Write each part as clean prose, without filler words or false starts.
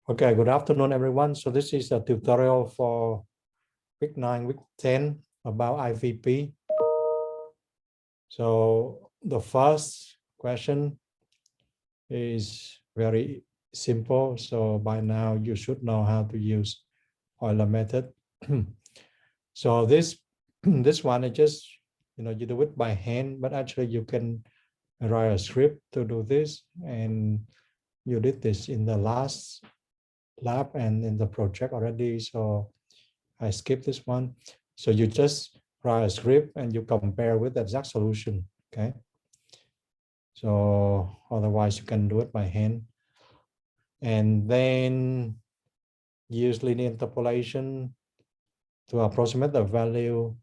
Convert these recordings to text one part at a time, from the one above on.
Okay, good afternoon, everyone. So this is a tutorial for week 9, week 10 about IVP. So the first question is very simple. So by now you should know how to use Euler method. So this one is just, you do it by hand, but actually you can write a script to do this. And you did this in the last lab and in the project already. So I skip this one. So you just write a script and you compare with the exact solution, okay? So otherwise you can do it by hand. And then use linear interpolation to approximate the value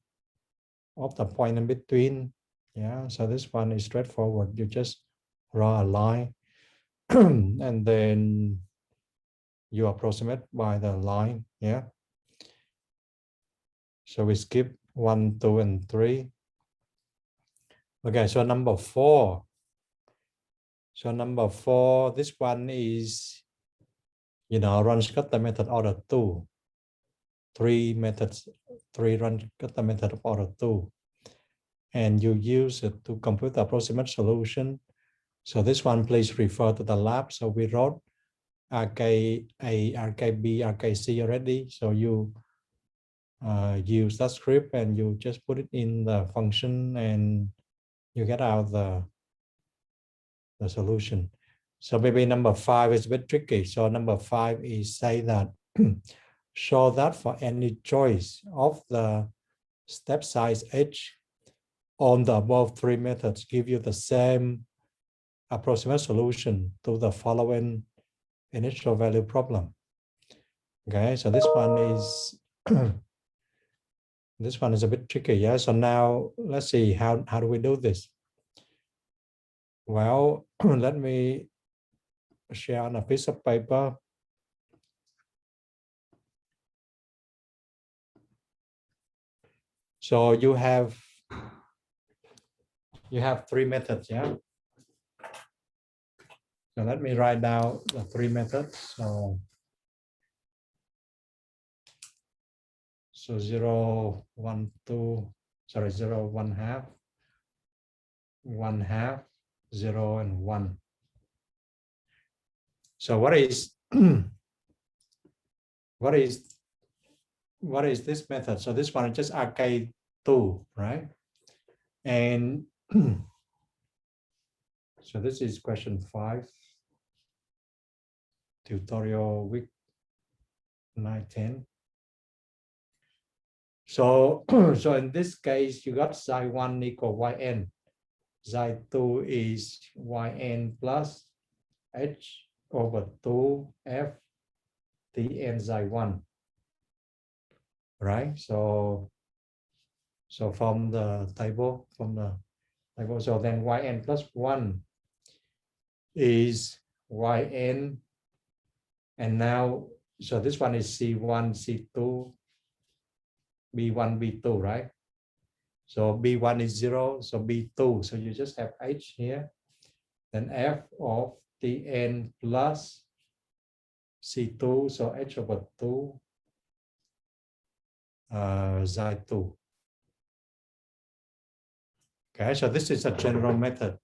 of the point in between. Yeah, so this one is straightforward. You just draw a line and then you approximate by the line, yeah? So we skip 1, 2, and 3. Okay, so number 4. So number 4, this one is, run-scatter method order 2. 3 methods, 3 run-scatter method of order 2. And you use it to compute the approximate solution. So this one, please refer to the lab. So we wrote RKA, RKB, RKC already. So you use that script and you just put it in the function and you get out the solution. So maybe number 5 is a bit tricky. So number 5 is say that show that for any choice of the step size h on the above 3 methods give you the same approximate solution to the following initial value problem. Okay, so this one is this one is a bit tricky. Yeah, so now let's see how do we do this. Well, let me share on a piece of paper. So you have 3 methods, yeah? So let me write down the 3 methods. So 0, 1, 2, sorry, 0, 1 half, 1 half, 0, and 1. So what is what is this method? So this one is just RK2, right? And so this is question 5, tutorial week 9, 10. So, so in this case, you got Xi1 equal Yn. Xi2 is Yn plus H over 2F Tn Xi1. Right? So from the table, so then Yn plus 1 is Yn. And now, so this one is C1, C2, B1, B2, right? So B1 is 0, so B2. So you just have H here. Then F of Tn plus C2, so H over 2 Xi2. Okay, so this is a general method,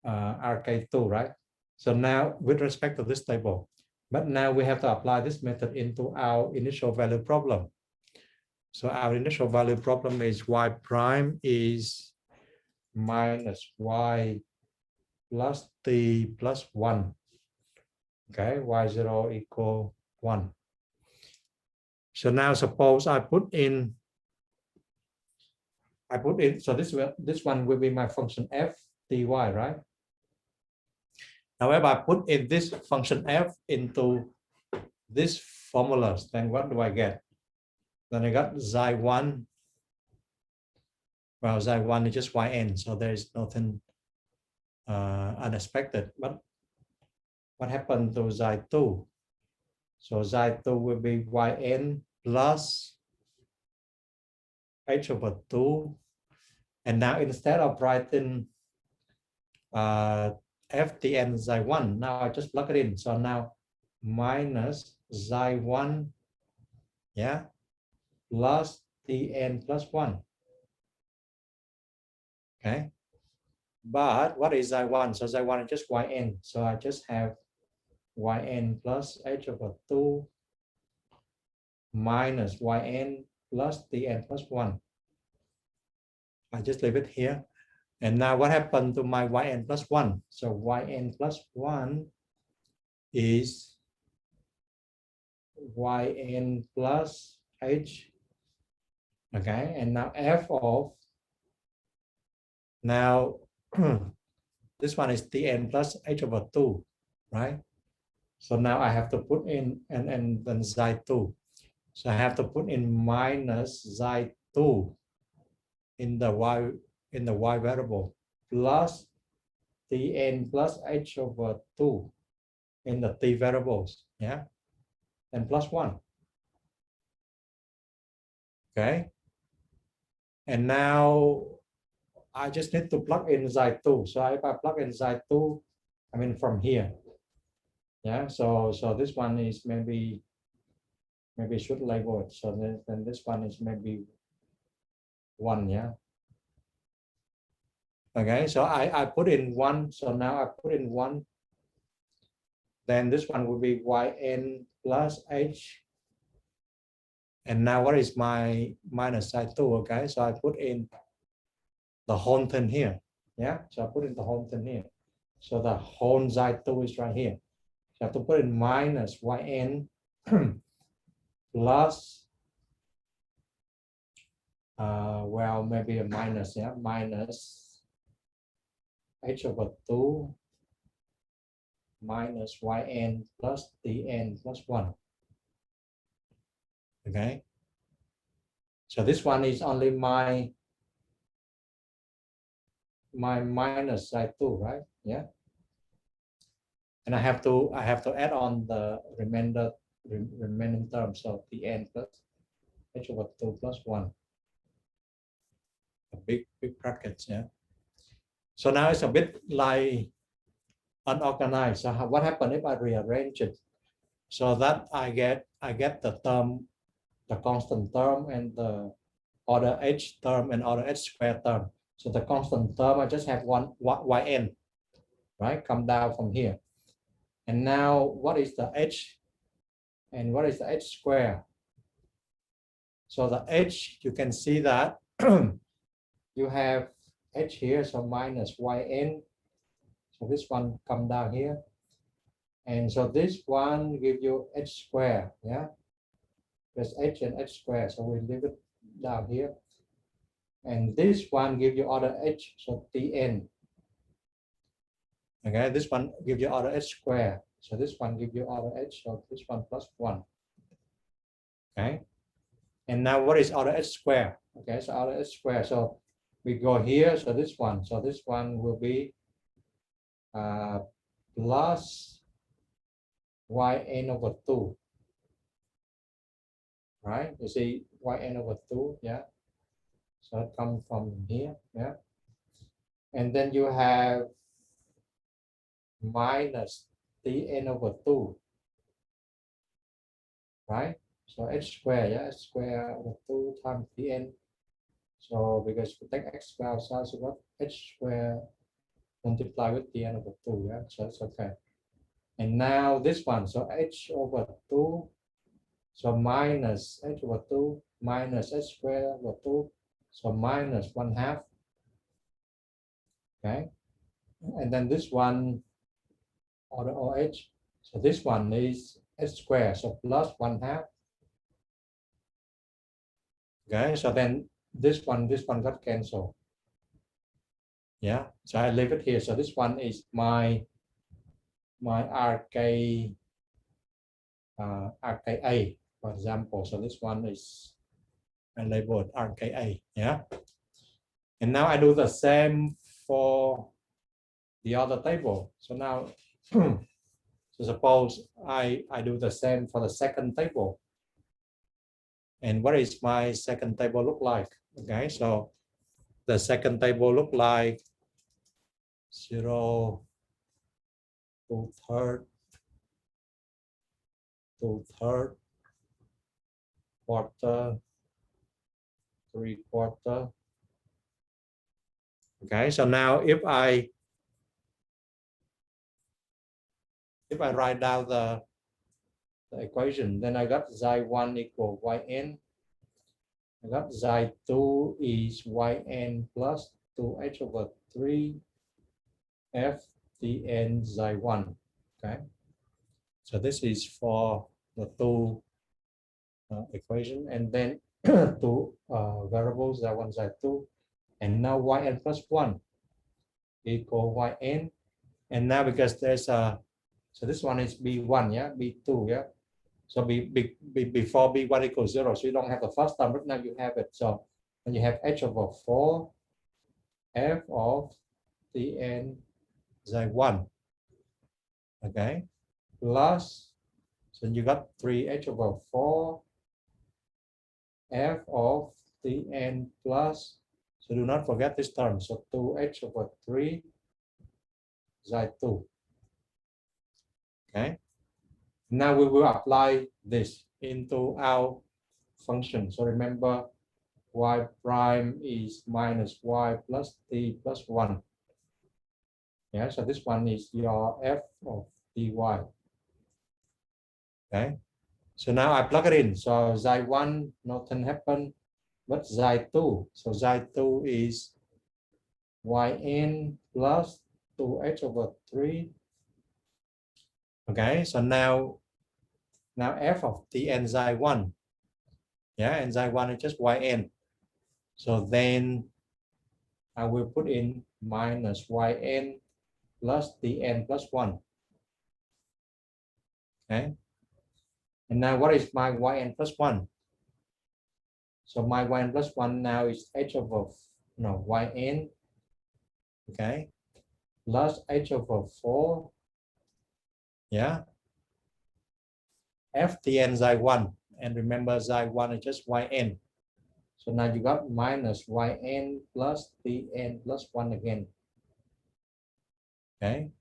RK2, right? So now with respect to this table, but now we have to apply this method into our initial value problem. So our initial value problem is y prime is minus y plus t plus 1. Okay, y0 equal 1. So now suppose I put in, so this one will be my function f dy, right? However, I put in this function f into this formulas, then what do I get? Then I got Xi1. Well, Xi1 is just Yn, so there is nothing unexpected. But what happened to Xi2? So Xi2 will be Yn plus H over 2. And now instead of writing FTN Xi1, now I just plug it in. So now minus xi1, yeah, plus tn plus 1. Okay, but what is xi1? So xi1 is just yn, so I just have yn plus h over 2 minus yn plus tn plus 1. I just leave it here. And now what happened to my yn plus 1? So yn plus 1 is yn plus h. Okay, and now f of, now this one is tn plus h over 2, right? So now I have to put in and then xi2. So I have to put in minus xi2 in the y variable plus tn plus h over 2 in the t variables, yeah, and plus 1. Okay, and now I just need to plug in xi2. So if I plug in xi2, I mean from here, yeah, so this one is maybe should label it. So then this one is maybe 1, yeah. Okay, so I put in 1. So now I put in 1. Then this one will be yn plus h. And now what is my minus xi2? Okay, so I put in the whole thing here. Yeah, so I put in the whole thing here. So the whole xi2 is right here. So I have to put in minus yn plus, well, maybe a minus, yeah, minus h over 2 minus yn plus tn plus 1. Okay, so this one is only my minus xi2, right? Yeah, and I have to add on the remaining terms of tn plus h over 2 plus 1. A big brackets, yeah. So now it's a bit like unorganized. So what happened if I rearrange it so that I get the term, the constant term, and the order h term and order h square term. So the constant term, I just have one yn, right? Come down from here. And now what is the h and what is the h square? So the h, you can see that you have h here, so minus yn. So this one come down here. And so this one give you h square, yeah? There's h and h square, so we leave it down here. And this one give you order h, so tn. Okay, this one give you order h square. So this one give you order h, so this one plus 1. Okay. And now what is order h square? Okay, so order h square. So we go here, so this one will be plus yn over 2. Right? You see yn over 2, yeah. So it comes from here, yeah. And then you have minus tn over 2, right? So h square, yeah, h square over 2 times tn. So because we take x square outside, so what h square multiply with tn over 2, yeah, so it's okay. And now this one, so h over 2, so minus h over 2 minus h square over 2, so minus 1/2. Okay, and then this one order OH, so this one is h square, so plus 1/2. Okay, so then this one got cancelled. Yeah, so I leave it here. So this one is my RK RKA, for example. So this one is I labeled RKA. Yeah, and now I do the same for the other table. So now, so suppose I do the same for the second table. And what is my second table look like? Okay, so the second table look like 0 to 3rd 2/3, quarter, 3/4. Okay, so now if I write down the equation, then I got xi1 equal yn. I got xi2 is yn plus 2h over 3 f dn xi1. Okay, so this is for the two equation, and then two variables, xi1, xi2, and now yn plus 1 equal yn, and now because there's a, so this one is b1, yeah, b2, yeah. So before b1 equals 0, so you don't have the first term, but now you have it. So when you have h over 4 f of dn xi1, okay, plus, so you got 3h over 4 f of dn plus, so do not forget this term, so 2h over 3 xi2. Okay, now we will apply this into our function. So remember, y prime is minus y plus t plus 1. Yeah, so this one is your f of dy. Okay, so now I plug it in. So xi1 nothing happened, but xi2, so xi2 is yn plus 2h over 3. Okay, so now f of dn xi1, yeah, and xi1 is just yn. So then I will put in minus yn plus dn plus 1. Okay, and now what is my yn plus 1? So my yn plus 1 now is h over, no, yn, okay, plus h over 4, yeah, f dn xi1, and remember xi1 is just yn. So now you got minus yn plus dn plus 1 again. Okay,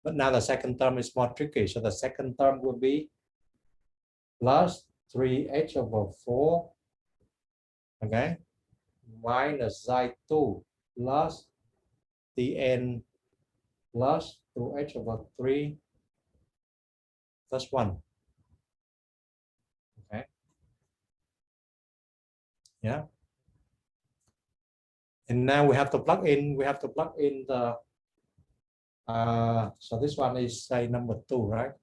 but now the second term is more tricky. So the second term will be plus 3h over 4, okay, minus xi2 plus dn plus 2h over 3 plus 1. Okay, yeah, and now we have to plug in the so this one is say number 2, right?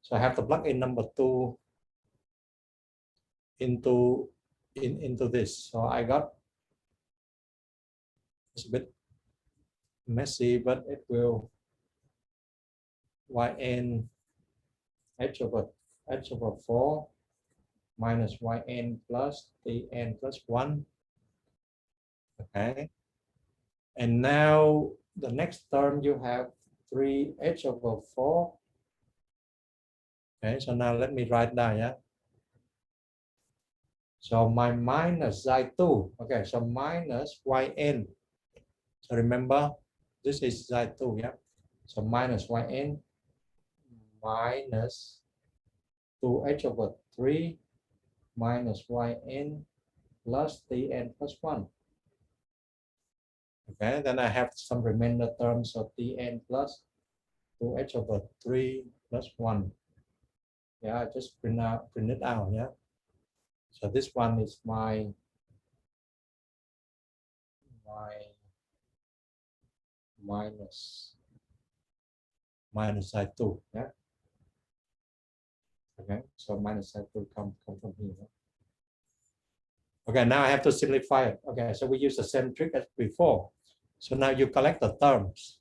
So I have to plug in number 2 into this. So I got, it's a bit messy, but it will yn h over 4 minus yn plus dn plus 1. Okay, and now the next term you have 3h over 4. Okay, so now let me write down, yeah. So my minus xi2, okay, so minus yn. So remember, this is xi2, yeah. So minus yn minus 2h over 3 minus yn plus dn plus 1. Okay, then I have some remainder terms of dn plus 2h over 3 plus 1. Yeah, I just print it out, yeah. So this one is my minus xi2, yeah. Okay, so minus xi2 come from here. Okay, now I have to simplify it. Okay, so we use the same trick as before. So now you collect the terms.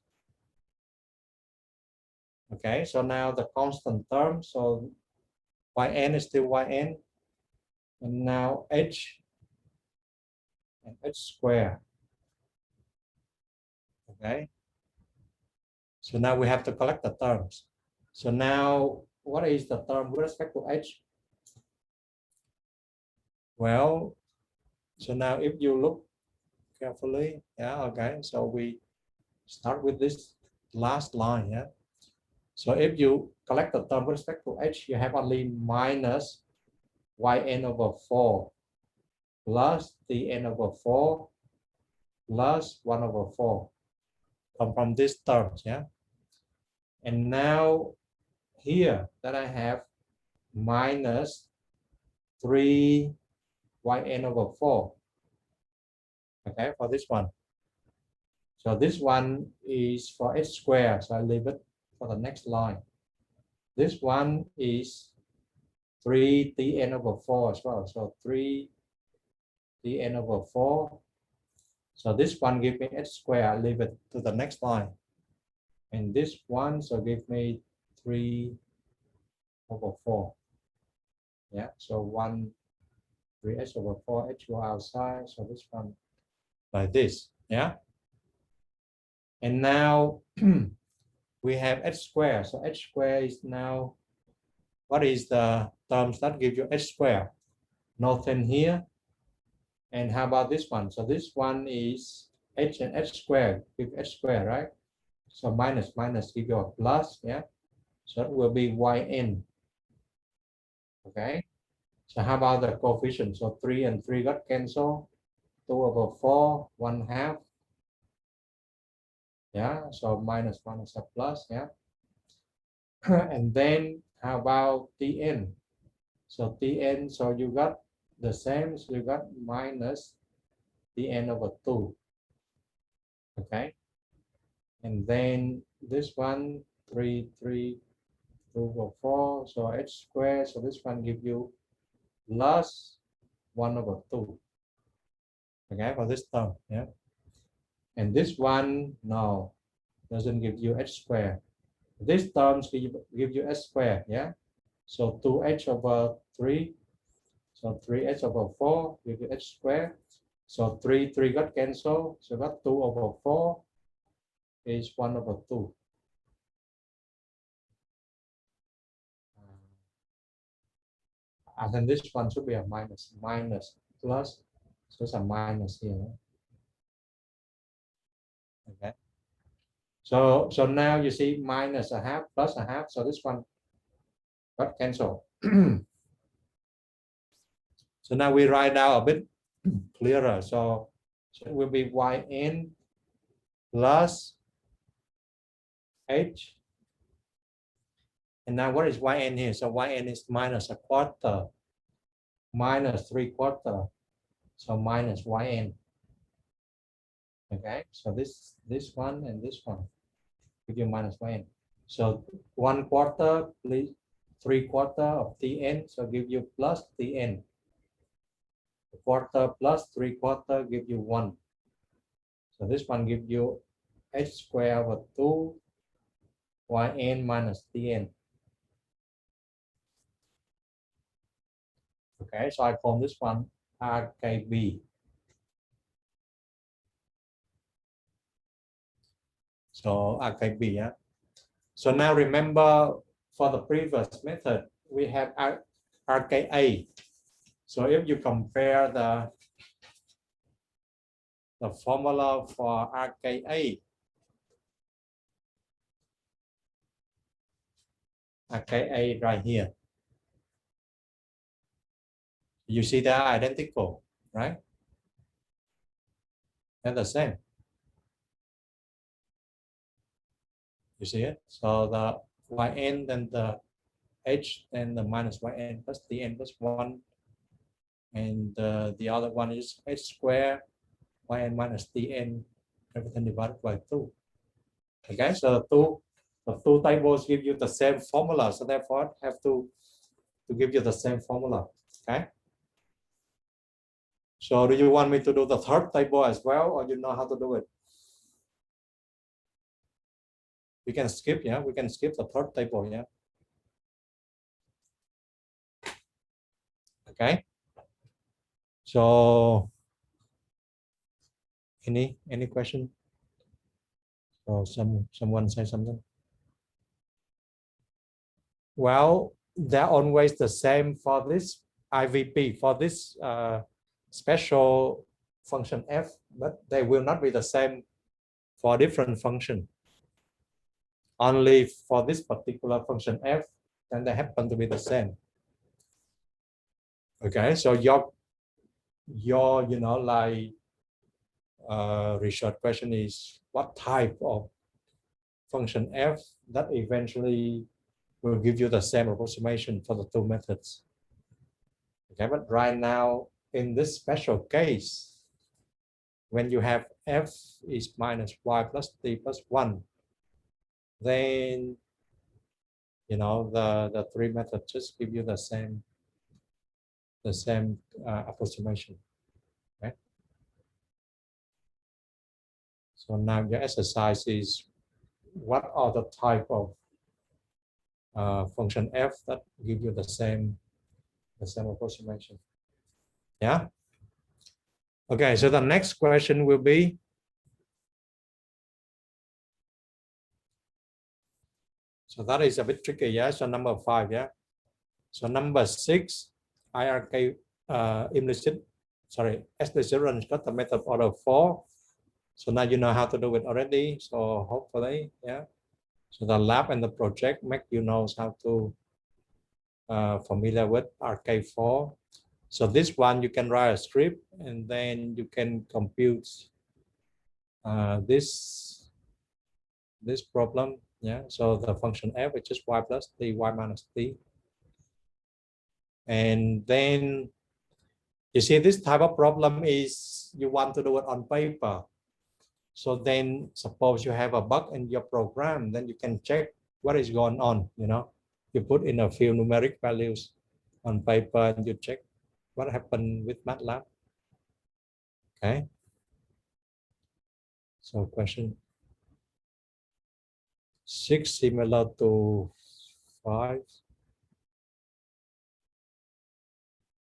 Okay, so now the constant term, so yn is still yn, and now h and h squared. Okay, so now we have to collect the terms. So now what is the term with respect to h? Well, so now if you look carefully, yeah, okay, so we start with this last line, yeah. So if you collect the term with respect to h, you have only minus yn over 4 plus tn over 4 plus 1 over 4 come from these terms, yeah. And now here that I have minus 3 yn over 4, okay, for this one. So this one is for h squared, so I leave it for the next line. This one is 3 tn over 4 as well, so 3 tn over 4. So this one give me h squared, I leave it to the next line. And this one, so give me 3 over 4. Yeah, so 1, 3h over 4, h go outside, so this one like this, yeah. And now we have h squared, so h squared is now, what is the terms that give you h squared? Nothing here. And how about this one? So this one is h and h squared, give h squared, right? So minus give you a plus, yeah. So it will be yn. Okay. So how about the coefficient? So 3 and 3 got cancelled. 2 over 4, 1/2. Yeah, so minus a plus, yeah. And then how about tn? So tn, so you got the same, so you got minus tn over 2. Okay. And then this one, 3, 2 over 4, so h squared, so this one give you plus 1 over 2. Okay, for this term, yeah. And this one, no, doesn't give you h squared. These terms give you h squared, yeah. So 2h over 3, so 3h over 4 give you h squared. So 3 got cancelled, so got 2 over 4 is 1 over 2. And then this one should be a minus plus, so it's a minus here. Okay. So now you see minus a half plus a half, so this one got cancelled. So now we write down a bit clearer. So it will be yn plus h. And now what is yn here? So yn is minus a quarter, minus 3/4, so minus yn. Okay, so this one and this one give you minus yn. So 1/4 please 3/4 of tn, so give you plus tn. A quarter plus 3/4 give you 1. So this one give you h squared over 2 yn minus tn. Okay, so I call this one RKB. So RKB, yeah. So now remember, for the previous method, we have RKA. So if you compare the formula for RKA, RKA right here. You see they're identical, right? They're the same. You see it? So the yn, then the h, then the minus yn plus tn plus 1. And the other one is h squared, yn minus tn, everything divided by 2. Okay, so the two tables give you the same formula. So therefore, I have to give you the same formula. Okay. So do you want me to do the third table as well, or you know how to do it? We can skip, yeah. We can skip the third table, yeah. Okay. So any question? Or someone say something? Well, they're always the same for this IVP, for this special function f, but they will not be the same for different function. only for this particular function f, then they happen to be the same. Okay, so your you know, like research question is what type of function f that eventually will give you the same approximation for the two methods. Okay, but right now in this special case, when you have f is minus y plus t plus 1, then you know the three methods just give you the same approximation. Okay. So now your exercise is what are the type of function f that give you the same approximation. Yeah. Okay, so the next question will be, so that is a bit tricky, yeah. So number 5, yeah. So number 6, IRK explicit range got the method order 4. So now you know how to do it already. So hopefully, yeah. So the lab and the project make you know how to familiar with RK4. So this one you can write a script and then you can compute this problem. Yeah. So the function f is just y plus t, y minus t. And then you see this type of problem is you want to do it on paper. So then suppose you have a bug in your program, then you can check what is going on, you know. You put in a few numeric values on paper and you check what happened with MATLAB. Okay. So question 6 similar to 5.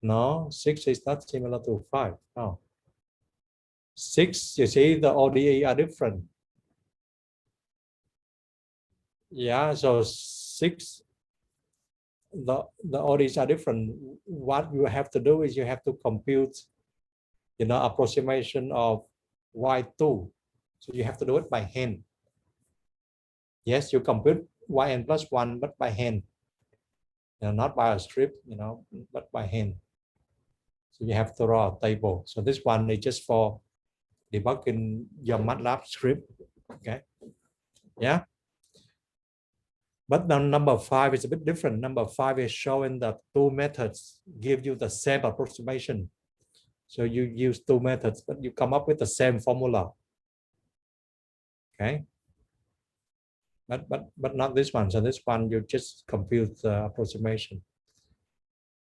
No, 6 is not similar to 5. No. 6, you see the ODE are different. Yeah, so 6, the ODEs are different. What you have to do is you have to compute, you know, approximation of y2. So you have to do it by hand. Yes, you compute yn plus 1, but by hand. You know, not by a script, you know, but by hand. So you have to draw a table. So this one is just for debugging your MATLAB script. Okay. Yeah. But now number 5 is a bit different. Number 5 is showing that two methods give you the same approximation. So you use two methods, but you come up with the same formula. Okay. But not this one. So this one you just compute the approximation.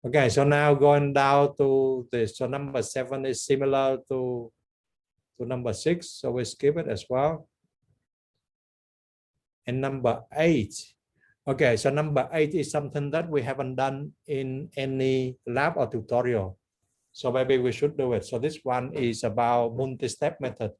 Okay, so now going down to this. So number 7 is similar to number 6. So we skip it as well. And number 8. Okay, so number 8 is something that we haven't done in any lab or tutorial. So maybe we should do it. So this one is about multi-step method.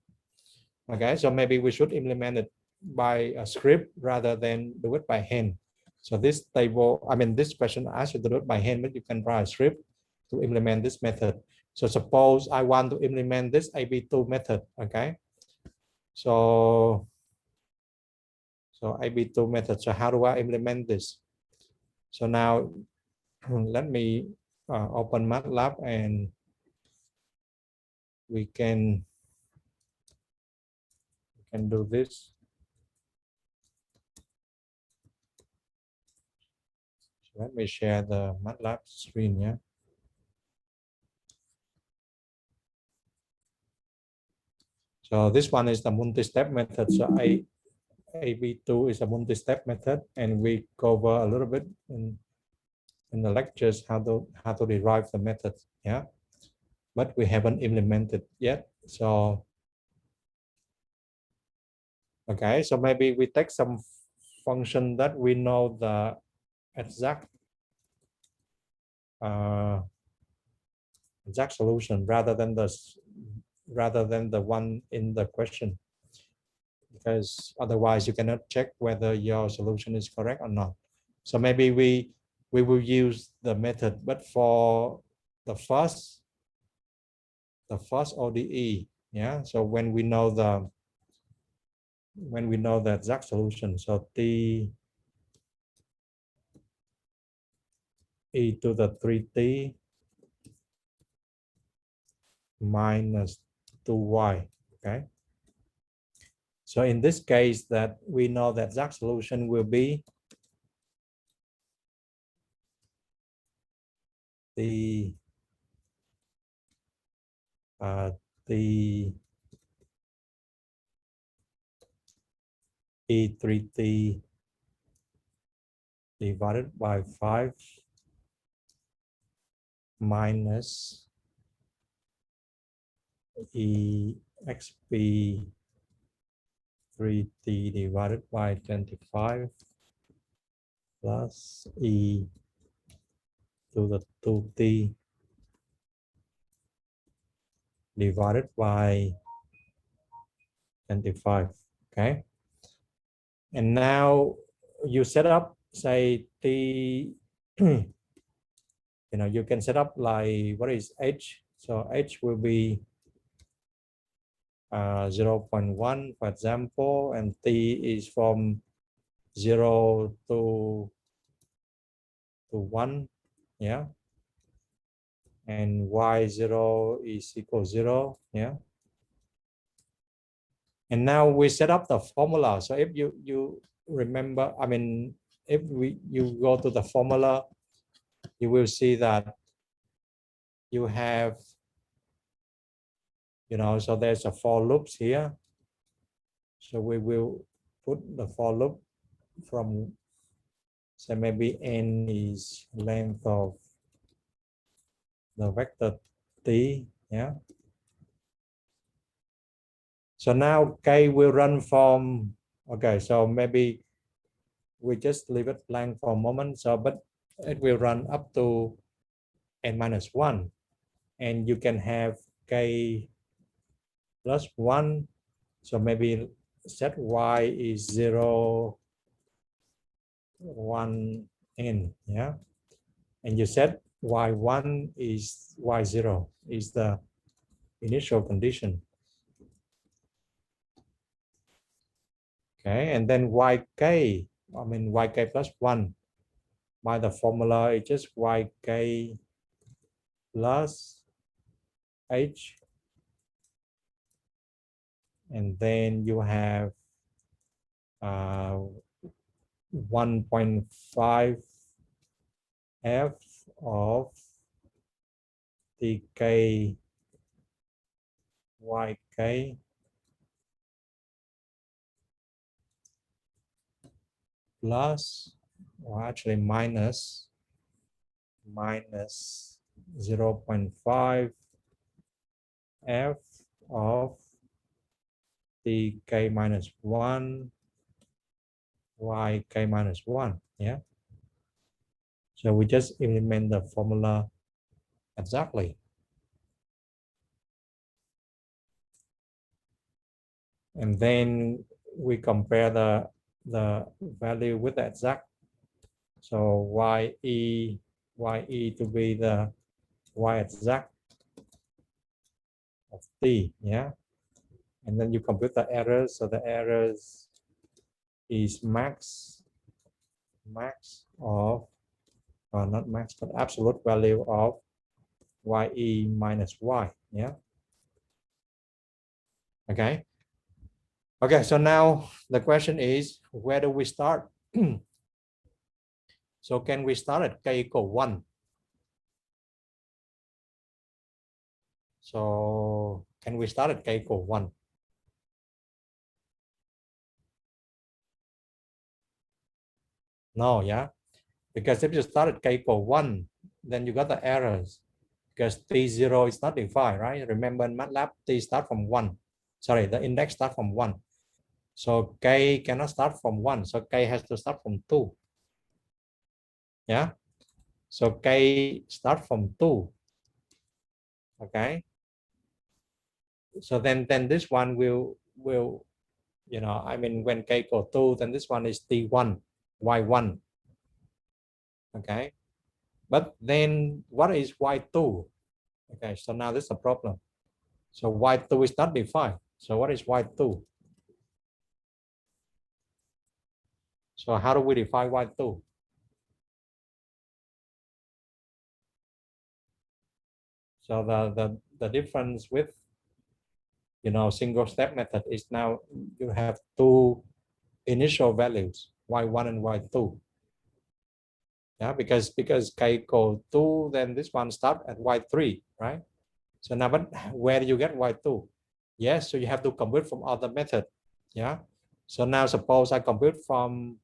Okay, so maybe we should implement it by a script rather than do it by hand. So this table, I mean, this question asks you to do it by hand, but you can write a script to implement this method. So suppose I want to implement this AB2 method. Okay, so AB2 method. So how do I implement this? So now let me open MATLAB and we can do this. So let me share the MATLAB screen. Yeah. So this one is the multi-step method. So AB2 is a multi-step method, and we cover a little bit in the lectures how to derive the method. Yeah, but we haven't implemented yet. So okay, so maybe we take some function that we know the exact solution rather than the one in the question, because otherwise you cannot check whether your solution is correct or not. So maybe we will use the method, but for the first ODE, yeah. So when we know when we know the exact solution. So t e to the 3t minus 2y. Okay. So in this case, that we know the exact solution will be the E3t divided by 5 minus exp 3t divided by 25 plus e to the 2t divided by 25. Okay. And now you set up, say, t, you know, you can set up like, what is h? So h will be 0.1, for example, and t is from 0 to 1, yeah, and y0 is equal 0, yeah. And now we set up the formula. So if you remember, I mean, if you go to the formula, you will see that you have, you know, so there's a for loops here. So we will put the for loop from, say, maybe n is length of the vector t, yeah. So now k will run from, okay, so maybe we just leave it blank for a moment. So, but it will run up to n minus 1. And you can have k plus 1. So maybe set y is 0, 1, n, yeah. And you set y1 is y0 is the initial condition. Okay, and then yk, I mean yk plus 1 by the formula is just yk plus h, and then you have 1.5 f of tk yk plus, or actually minus 0.5 f of tk minus 1 yk minus 1, yeah. So we just implement the formula exactly. And then we compare the value with the exact. So ye to be the y exact of t, yeah. And then you compute the errors. So the errors is max of, not max, but absolute value of ye minus y, yeah. Okay. Okay, so now the question is, where do we start? So can we start at k equal 1? So can we start at k equal 1? No, yeah. Because if you start at k equal 1, then you got the errors. Because t0 is not defined, right? Remember in MATLAB, t start from 1. Sorry, the index start from 1. So k cannot start from 1. So k has to start from 2. Yeah. So k start from 2. Okay. So then this one will, you know, I mean, when k equal 2, then this one is t1, y1. Okay. But then what is y2? Okay, so now this is a problem. So y2 is not defined. So what is y2? So how do we define Y2? So the difference with, you know, single step method is now you have two initial values, Y1 and Y2. Yeah, because k equal 2, then this one start at Y3, right? So now, but where do you get Y2? Yes, so you have to compute from other method. Yeah. So now suppose I compute from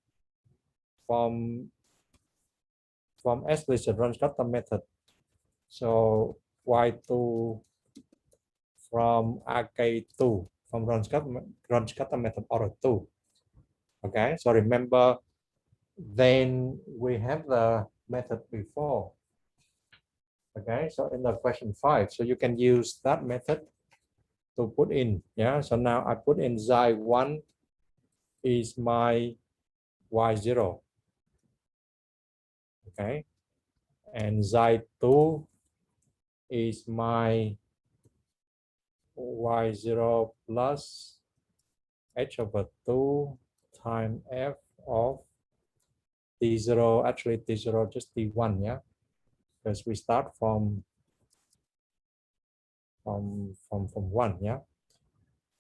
explicit Ron's-Cotter method. So Y2 from AK2 from Ron's-Cotter method order 2. Okay, so remember, then we have the method before. Okay, so in the question 5, so you can use that method to put in. Yeah, so now I put in xi1 is my y0. Okay, and xi2 is my y0 plus h over 2 times f of t0, actually t0 just t1, yeah, because we start from 1, yeah.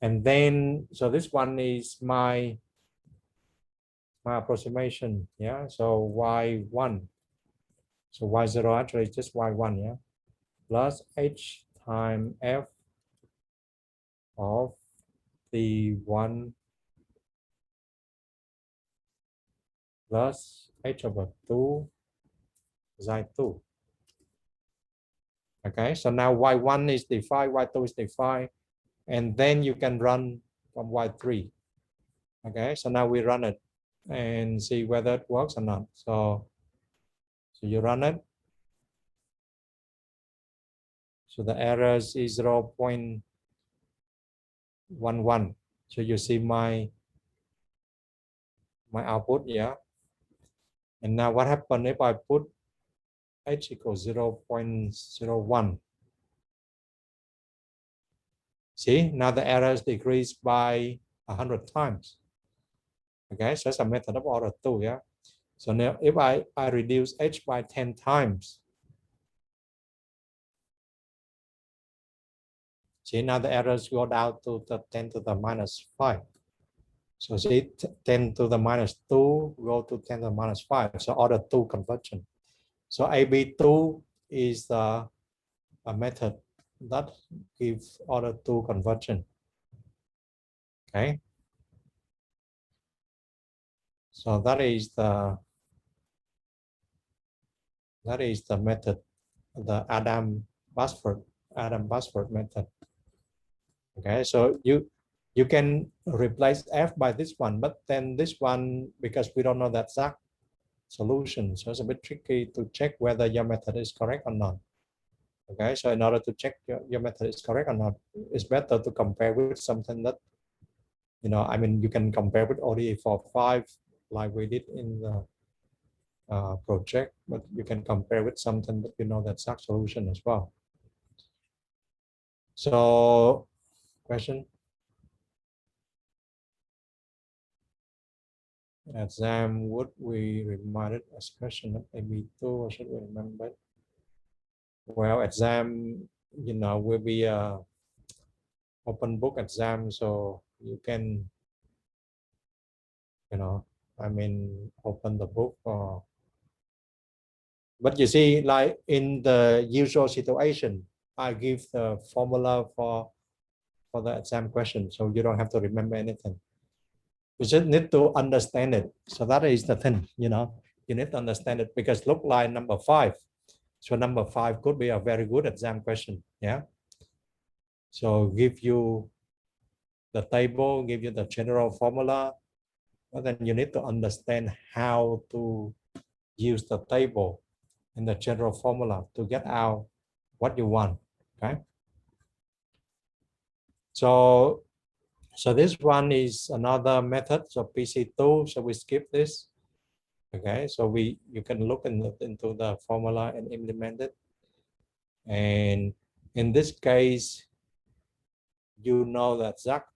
And then so this one is my approximation, yeah. So y1, so y0 actually is just y1, yeah, plus h times f of t1 plus h over 2 xi2. Okay, so now y1 is defined, y2 is defined, and then you can run from y3. Okay, so now we run it and see whether it works or not. So you run it. So the error is 0.11. So you see my output, yeah. And now what happened if I put h equals 0.01? See, now the error is decreased by 100 times. Okay, so it's a method of order 2, yeah. So now if I reduce h by 10 times, see, now the errors go down to the 10 to the minus 5. So see, 10 to the minus 2 go to 10 to the minus 5. So order 2 conversion. So AB2 is a method that gives order 2 conversion. Okay. So that is the method, the Adam-Basford method. Okay, so you can replace F by this one, but then this one, because we don't know that exact solution, so it's a bit tricky to check whether your method is correct or not. Okay, so in order to check your method is correct or not, it's better to compare with something that, you know, I mean, you can compare with ODE 4.5 like we did in the project, but you can compare with something that you know the exact solution as well. So, question? Exam, would we remind it as question of AB2 or should we remember it? Well, exam, you know, will be a open book exam, so you can, you know, I mean, open the book or, but you see, like in the usual situation, I give the formula for the exam question, so you don't have to remember anything. You just need to understand it. So that is the thing, you know, you need to understand it, because look like number 5. So number 5 could be a very good exam question, yeah. So give you the table, give you the general formula, but then you need to understand how to use the table and the general formula to get out what you want. Okay. So this one is another method. So PC2. So we skip this. Okay. So you can look into the formula and implement it. And in this case, you know the exact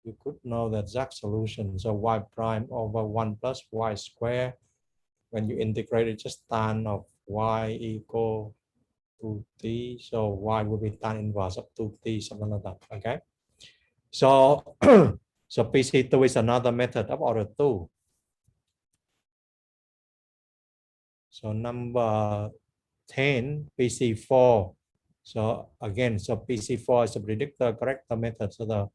you could know the exact solution. So y prime over 1 plus y square, when you integrate it, just tan of y equal to t. So y will be tan inverse of 2t, something like that. Okay. So so PC2 is another method of order 2. So number 10, PC4. So again, so PC4 is a predictor corrector method. So the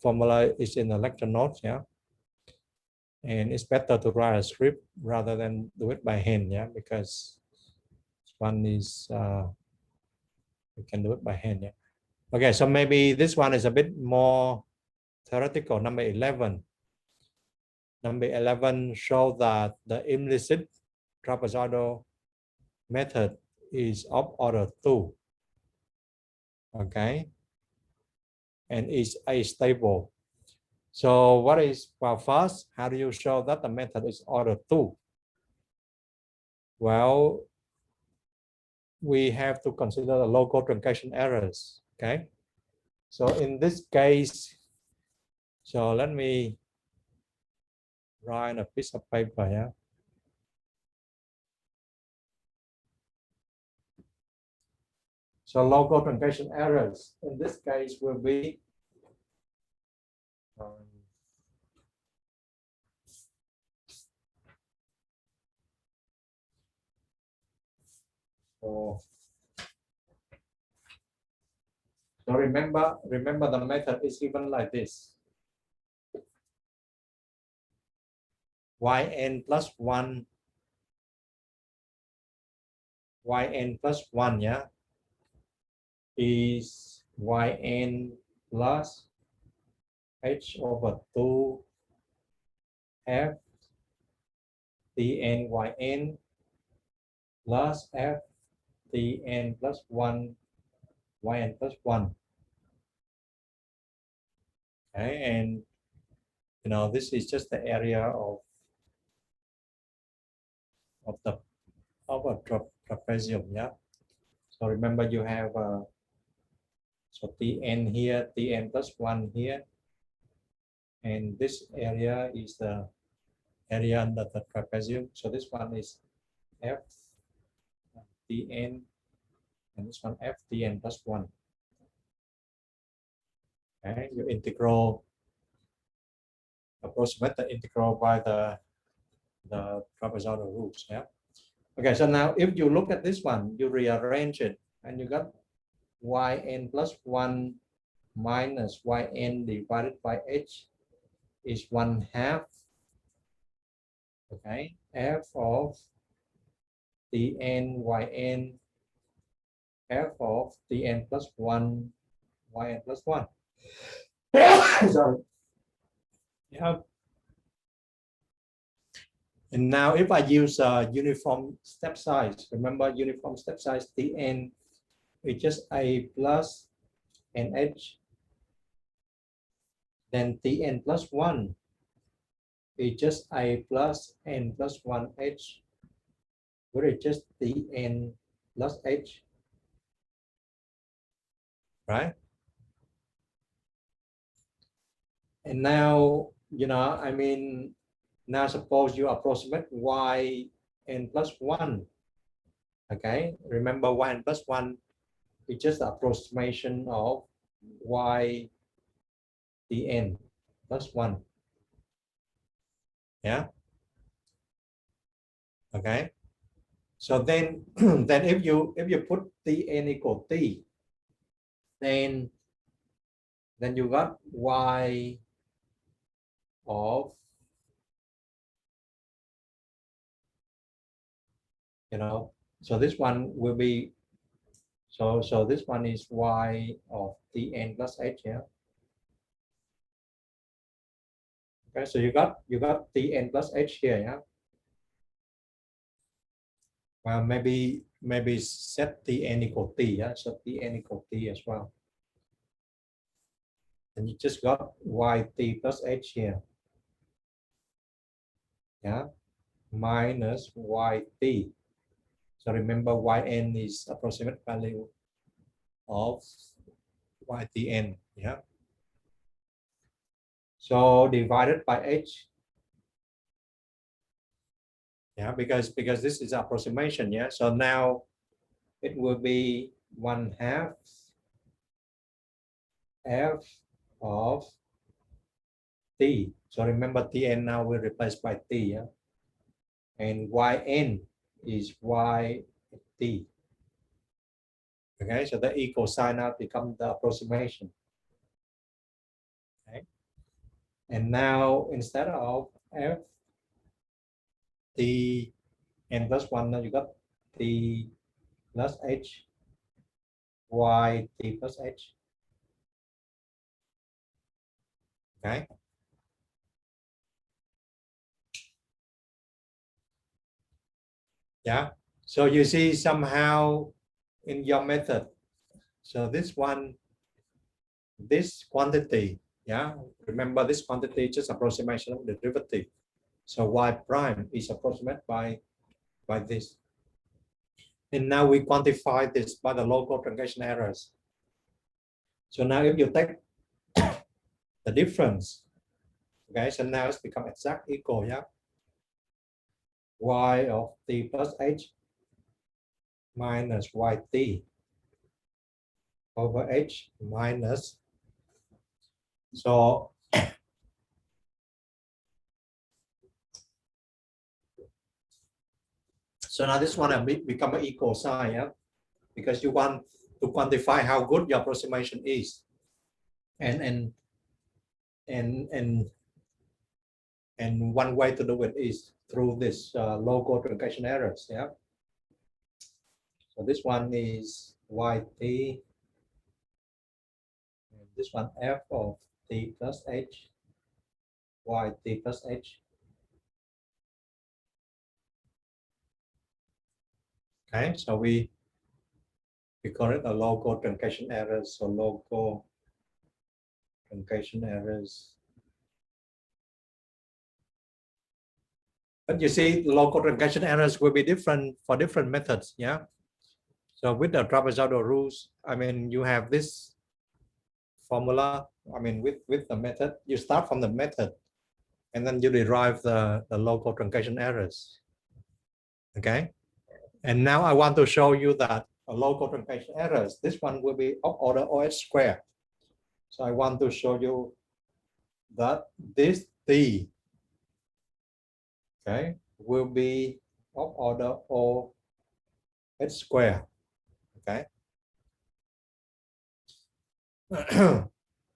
formula is in the lecture notes, yeah. And it's better to write a script rather than do it by hand, yeah, because one is you can do it by hand, yeah. Okay, so maybe this one is a bit more theoretical. Number 11. Number 11 show that the implicit trapezoidal method is of order 2. Okay, and is astable. So what is, well, first, how do you show that the method is order 2? Well, we have to consider the local truncation errors. Okay, so in this case, so let me write a piece of paper here. So local truncation errors in this case will be so remember the method is given like this. Yn plus 1, Yn plus 1, yeah, is Yn plus h over 2 f Tn Yn plus f Tn plus 1 Yn plus 1. Okay, and you know, this is just the area of the a trapezium, yeah. So remember you have so Tn here, Tn plus 1 here, and this area is the area under the trapezium. So this one is f Tn, and this one f Tn plus 1. Okay, you integral, approximate the integral by the trapezoidal rules, yeah. Okay, so now if you look at this one, you rearrange it, and you got Yn plus 1 minus Yn divided by h is 1/2. Okay, f of Tn Yn, f of Tn plus 1 Yn plus 1. Sorry. Yeah. And now if I use uniform step size, remember uniform step size Tn is just a plus nh, then Tn plus 1 is just a plus n plus 1h, where it's just Tn plus h, right? And now, you know, I mean, now suppose you approximate Yn plus 1. Okay, remember Yn plus 1 is just the approximation of y Tn plus 1. Yeah. Okay. So then then if you put Tn equal t, then you got y of, you know, so this one will be, so this one is y of Tn plus h, yeah. Okay, so you got Tn plus h here, yeah. Well, maybe set Tn equal t, yeah, so Tn equal t as well. And you just got yt plus h here, yeah, minus yt. So remember Yn is approximate value of Ytn, yeah. So divided by h. Yeah, because this is approximation. Yeah, so now it will be 1/2 f of t. So remember tn now we replace by t. Yeah, and yn is yt. Okay, so the equal sign now becomes the approximation. Okay, and now instead of f t n plus 1, now you got t plus h y t plus h. Okay. Yeah. So you see somehow in your method. So this one, this quantity, yeah. Remember this quantity is just approximation of the derivative. So y prime is approximate by this. And now we quantify this by the local truncation errors. So now if you take the difference, okay, so now it's become exact equal, yeah. Y of t plus h minus yt over h minus. So now this one become an equal sign, yeah, because you want to quantify how good your approximation is, and one way to do it is through this local truncation errors, yeah. So this one is yt, and this one f of t plus h, yt plus h. Okay, so we call it a local truncation errors. So local truncation errors. But you see, local truncation errors will be different for different methods, yeah. So with the trapezoidal rules, I mean, you have this formula. I mean, with the method, you start from the method, and then you derive the local truncation errors. Okay. And now I want to show you that a local truncation errors, this one will be of order OH square. So I want to show you that this t, okay, will be of order OH square. Okay.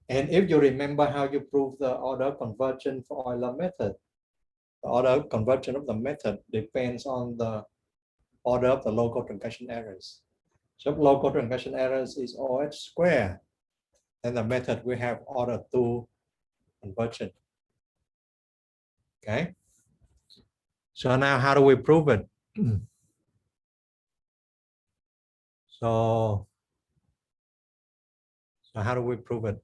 And if you remember how you prove the order convergence for Euler method, the order convergence of the method depends on the order of the local truncation errors. So if local truncation errors is OH square, then the method will have order 2 convergence. Okay. So now how do we prove it? So how do we prove it?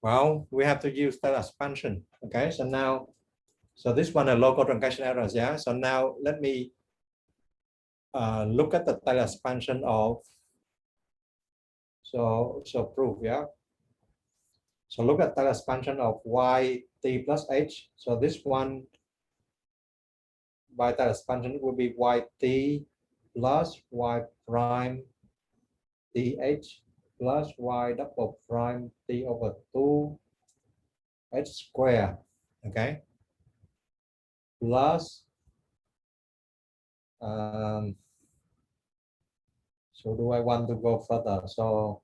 Well, we have to use Taylor expansion. Okay, so now, so this one are local truncation errors, yeah. So now let me look at the Taylor expansion of, so proof, yeah. So look at Taylor expansion of yt plus h. So this one by Taylor expansion will be yt plus y prime th plus y double prime t over 2 h square, okay, plus so do I want to go further? So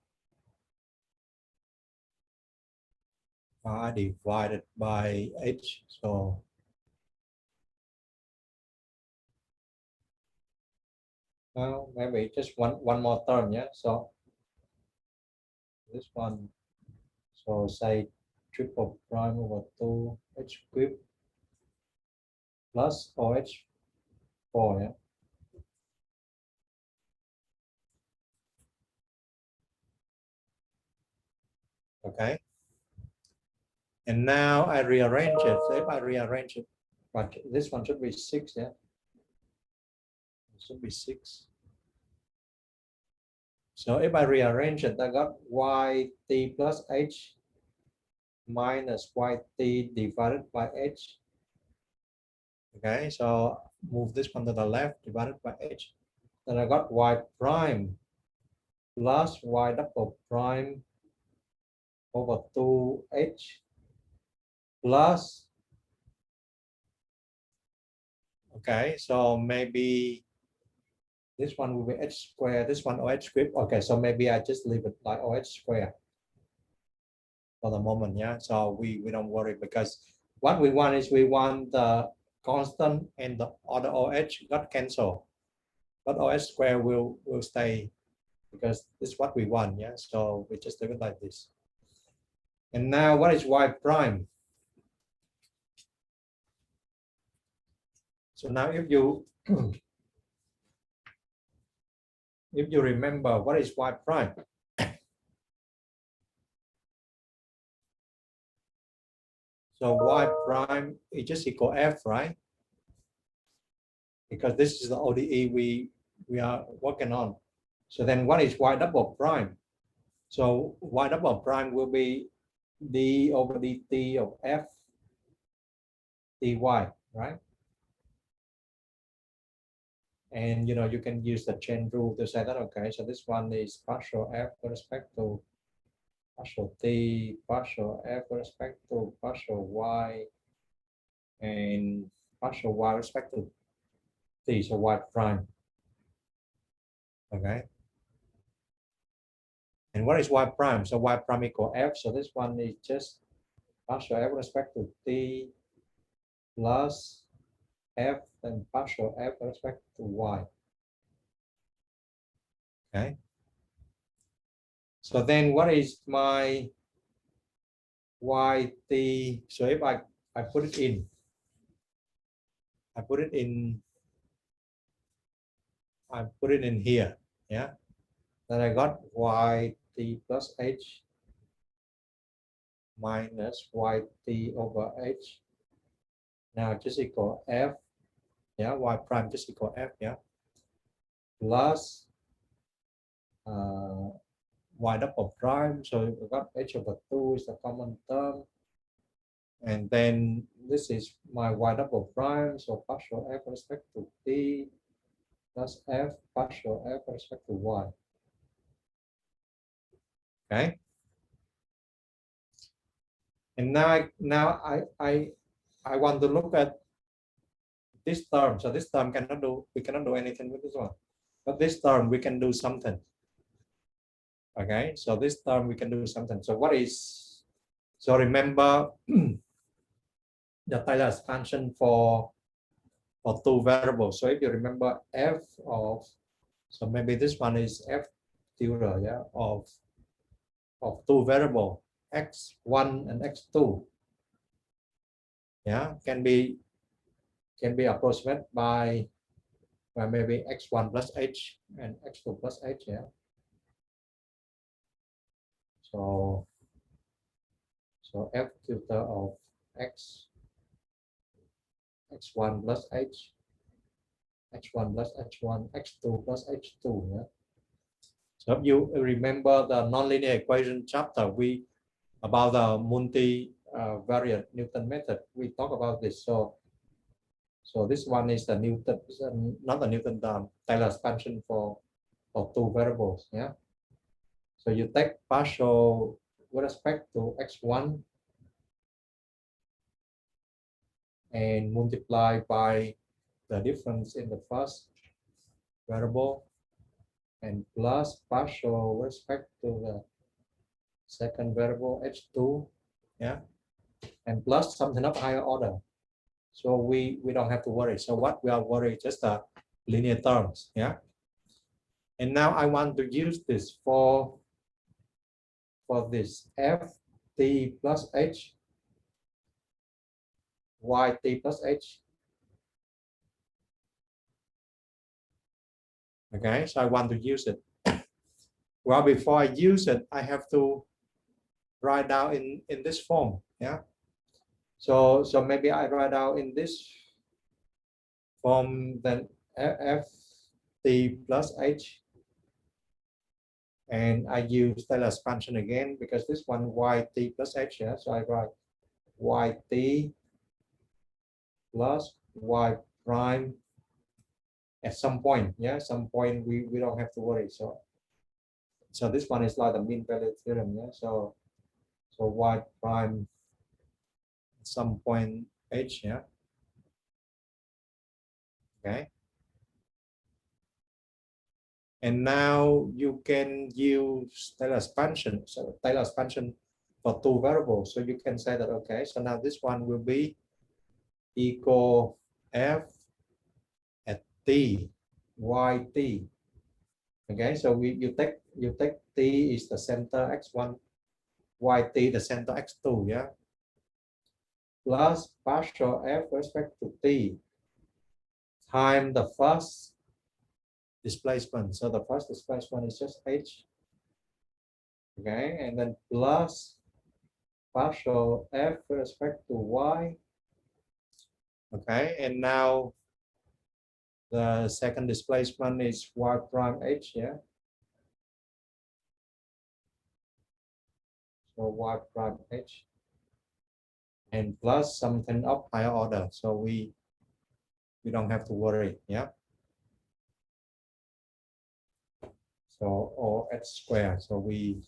divided by h. So well, maybe just one more term, yeah. So this one, so say triple prime over 2 h cubed plus OH4, yeah. Okay. And now I rearrange it. So if I rearrange it, but this one should be 6, yeah. It should be 6. So if I rearrange it, I got yt plus h minus yt divided by h. Okay, so move this one to the left, divided by h. Then I got y prime plus y double prime over 2h plus, okay, so maybe this one will be h squared, this one oh squared. Okay, so maybe I just leave it like oh squared for the moment, yeah. So we don't worry, because what we want is we want the constant and the other oh got cancelled, but oh squared will stay, because this is what we want, yeah. So we just leave it like this. And now what is y prime? So now if you if you remember what is y prime, so y prime is just equal f, right? Because this is the ODE we are working on. So then what is y double prime? So y double prime will be d over dt of f dy, right? And you know, you can use the chain rule to say that, okay, so this one is partial f with respect to partial t, partial f with respect to partial y, and partial y with respect to t, so y prime. Okay. And what is y prime? So y prime equal f, so this one is just partial f with respect to t plus f and partial f with respect to y. Okay. So then what is my yt? So if I put it in, I put it in here, yeah. Then I got yt plus h minus yt over h. Now just equal f, yeah, y prime just equal f, yeah, plus y double prime. So we got h over 2 is the common term. And then this is my y double prime, so partial f with respect to t plus f partial f with respect to y. Okay. And now I want to look at this term. So this term we cannot do anything with this one. But this term we can do something. Okay, so this term we can do something. So what is, so remember the Taylor expansion for two variables. So if you remember f of, so maybe this one is f tilde, yeah, of two variable x1 and x2, yeah, can be approximated by maybe x1 plus h and x2 plus h, yeah. So f tilde of x1 plus h, x1 plus h1, x2 plus h2, yeah. So if you remember the nonlinear equation chapter, we about the multivariate Newton method, we talk about this. So this one is the Newton, not the Newton, the Taylor expansion for two variables, yeah. So you take partial with respect to x1 and multiply by the difference in the first variable, and plus partial with respect to the second variable h2, yeah, and plus something of higher order. So we don't have to worry. So what we are worried just the linear terms, yeah. And now I want to use this for this ft plus h, yt plus h. Okay, so I want to use it. Well, before I use it, I have to write down in this form, yeah. So maybe I write out in this form, then ft plus h And I use Taylor expansion again because this one yt plus h, yeah? So I write yt plus y prime at some point, yeah? Some point we don't have to worry. So this one is like the mean value theorem, yeah? So y prime at some point h, yeah? Okay. And now you can use Taylor expansion. So Taylor expansion for two variables. So you can say that, okay, so now this one will be equal f at t, yt. Okay, so you take t is the center x1, yt the center x2, yeah? Plus partial f with respect to t time the first displacement. So the first displacement is just h. Okay, and then plus partial f with respect to y. Okay, and now the second displacement is y prime h, yeah? So y prime h. And plus something of higher order. So we don't have to worry, yeah? So or h squared. So we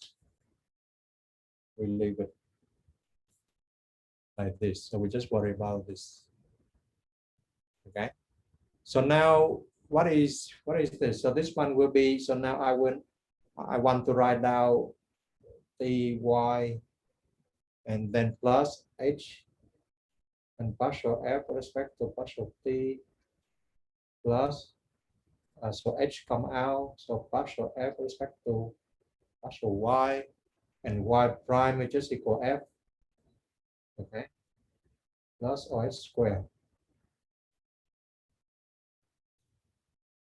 leave it like this. So we just worry about this. Okay. So now what is this? So this one will be, so now I want to write down ty and then plus h and partial f with respect to partial t plus so h come out, so partial f with respect to partial y, and y prime is just equal f, okay, plus or h squared.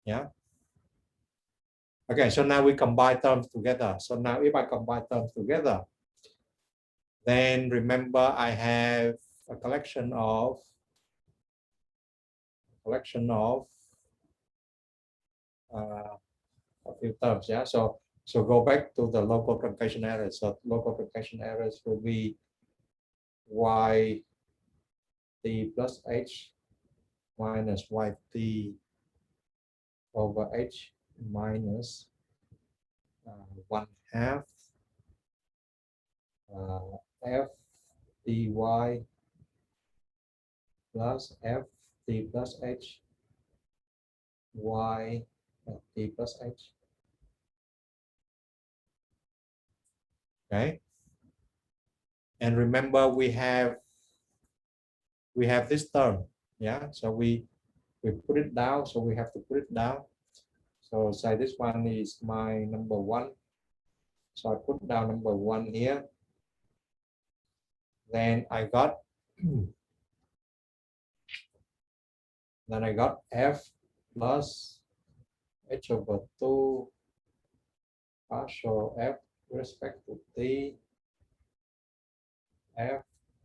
Yeah. Okay, so now we combine terms together. So now if I combine terms together, then remember I have a collection of a few terms. Yeah. So go back to the local truncation errors. So local truncation errors will be y t plus h minus yt over h minus 1/2 f dy plus f t plus h y t plus h. Okay. And remember we have this term. Yeah. So we put it down. So we have to put it down. So say this one is my number 1. So I put down number 1 here. Then I got f plus h over 2 partial f with respect to t, f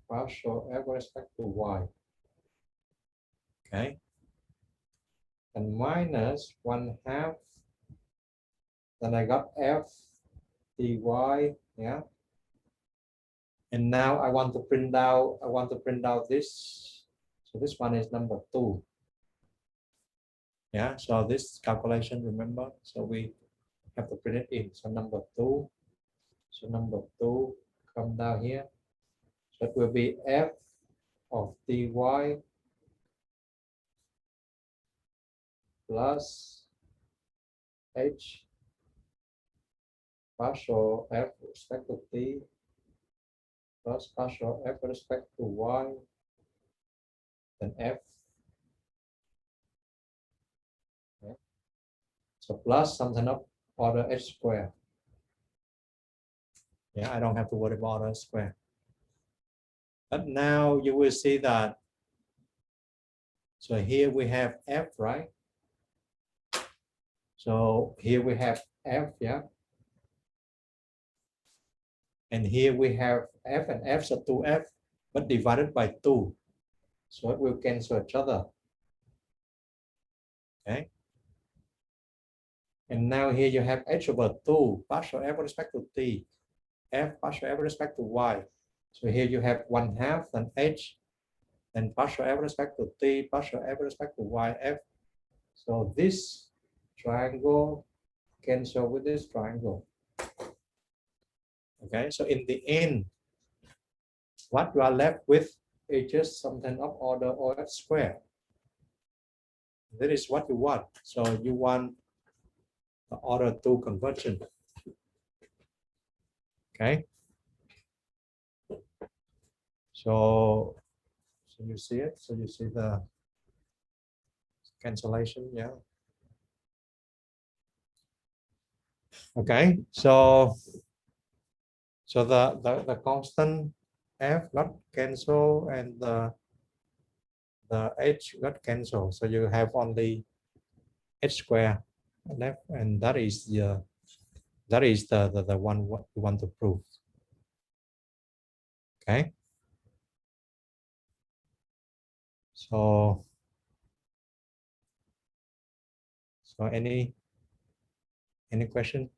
partial f with respect to y. Okay. And minus 1/2. Then I got f dy, yeah. And now I want to print out this. So this one is number 2. Yeah, so this calculation, remember, so we have to print it in. So number 2. So number 2 come down here. So it will be f of dy plus h partial f with respect to t plus partial f with respect to y, then f. Okay. So plus something of order h squared. Yeah, I don't have to worry about order square. But now you will see that, so here we have f, right? So here we have f, yeah? And here we have f, and f, so 2f, but divided by 2. So it will cancel each other. Okay. And now here you have h over 2 partial f with respect to t, f partial f with respect to y. So here you have 1/2 then h, then partial f with respect to t, partial f with respect to y, f. So this triangle cancel with this triangle. Okay, so in the end, what you are left with is just something of order OF square. That is what you want. So you want the order 2 conversion. Okay. So you see it. So you see the cancellation. Yeah. Okay. So the constant f got cancelled and the h got cancelled. So you have only h square left, and that is the one what you want to prove. Okay. So any question?